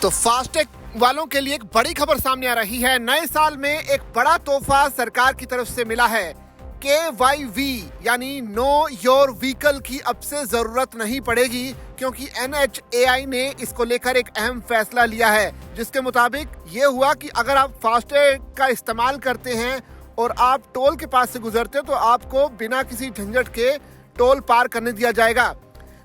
तो फास्टैग वालों के लिए एक बड़ी खबर सामने आ रही है। नए साल में एक बड़ा तोहफा सरकार की तरफ से मिला है। KYV यानी नो योर व्हीकल की अब से जरूरत नहीं पड़ेगी, क्योंकि NHAI ने इसको लेकर एक अहम फैसला लिया है, जिसके मुताबिक ये हुआ कि अगर आप फास्टैग का इस्तेमाल करते हैं और आप टोल के पास से गुजरते हो तो आपको बिना किसी झंझट के टोल पार करने दिया जाएगा।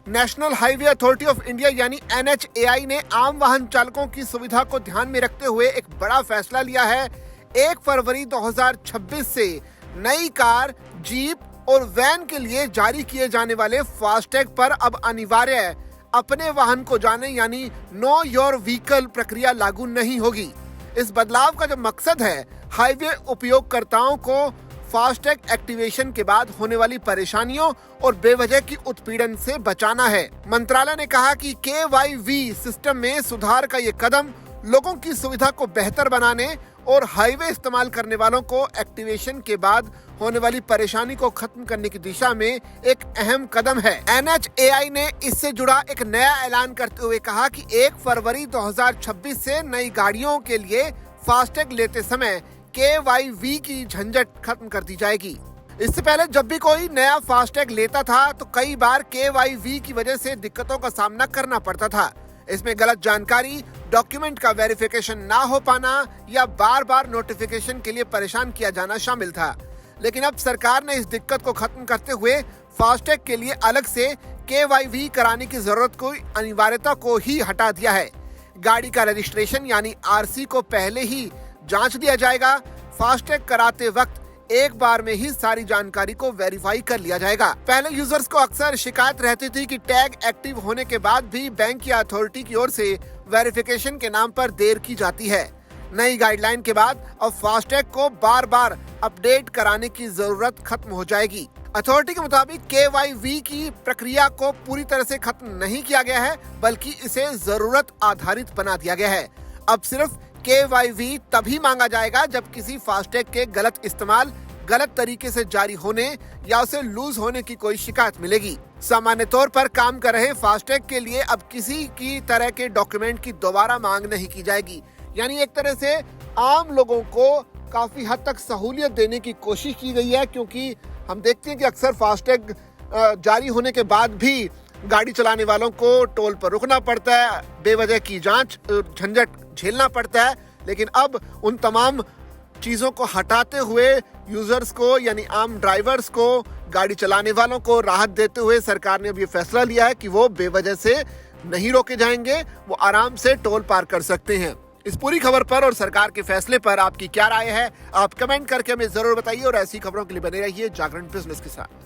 National highway authority of India यानी NHAI ने आम वाहन चालकों की सुविधा को ध्यान में रखते हुए एक बड़ा फैसला लिया है। 1 फरवरी 2026 से नई कार, जीप और वैन के लिए जारी किए जाने वाले फास्टैग पर अब अनिवार्य है अपने वाहन को जाने यानी नो योर व्हीकल प्रक्रिया लागू नहीं होगी। इस बदलाव का जो मकसद है हाईवे उपयोगकर्ताओं को फास्टैग एक्टिवेशन के बाद होने वाली परेशानियों और बेवजह की उत्पीड़न से बचाना है। मंत्रालय ने कहा कि KYV सिस्टम में सुधार का ये कदम लोगों की सुविधा को बेहतर बनाने और हाईवे इस्तेमाल करने वालों को एक्टिवेशन के बाद होने वाली परेशानी को खत्म करने की दिशा में एक अहम कदम है। NHAI ने इससे जुड़ा एक नया ऐलान करते हुए कहा कि 1 फरवरी 2026 से नई गाड़ियों के लिए फास्टैग लेते समय KYV की झंझट खत्म कर दी जाएगी। इससे पहले जब भी कोई नया फास्टैग लेता था तो कई बार KYV की वजह से दिक्कतों का सामना करना पड़ता था। इसमें गलत जानकारी, डॉक्यूमेंट का वेरिफिकेशन ना हो पाना या बार बार नोटिफिकेशन के लिए परेशान किया जाना शामिल था। लेकिन अब सरकार ने इस दिक्कत को खत्म करते हुए फास्टैग के लिए अलग से KYV कराने की जरूरत को अनिवार्यता को ही हटा दिया है। गाड़ी का रजिस्ट्रेशन यानी RC को पहले ही जांच लिया जाएगा। फास्टैग कराते वक्त एक बार में ही सारी जानकारी को वेरीफाई कर लिया जाएगा। पहले यूजर्स को अक्सर शिकायत रहती थी कि टैग एक्टिव होने के बाद भी बैंक या अथॉरिटी की ओर से वेरिफिकेशन के नाम पर देर की जाती है। नई गाइडलाइन के बाद अब फास्टैग को बार बार अपडेट कराने की जरूरत खत्म हो जाएगी। अथॉरिटी के मुताबिक KYV की प्रक्रिया को पूरी तरह से खत्म नहीं किया गया है, बल्कि इसे जरूरत आधारित बना दिया गया है। अब सिर्फ KYV तभी मांगा जाएगा जब किसी फास्टैग के गलत इस्तेमाल, गलत तरीके से जारी होने या उसे लूज होने की कोई शिकायत मिलेगी। सामान्य तौर पर काम कर रहे फास्टैग के लिए अब किसी की तरह के डॉक्यूमेंट की दोबारा मांग नहीं की जाएगी। यानी एक तरह से आम लोगों को काफी हद तक सहूलियत देने की कोशिश की गई है, क्योंकि हम देखते हैं कि अक्सर फास्टैग जारी होने के बाद भी गाड़ी चलाने वालों को टोल पर रुकना पड़ता है, बेवजह की जांच झंझट झेलना पड़ता है। लेकिन अब उन तमाम चीजों को हटाते हुए यूजर्स को यानी आम ड्राइवर्स को, गाड़ी चलाने वालों को राहत देते हुए सरकार ने अब ये फैसला लिया है कि वो बेवजह से नहीं रोके जाएंगे, वो आराम से टोल पार कर सकते हैं। इस पूरी खबर पर और सरकार के फैसले पर आपकी क्या राय है, आप कमेंट करके हमें जरूर बताइए और ऐसी खबरों के लिए बने रहिए जागरण बिजनेस के साथ।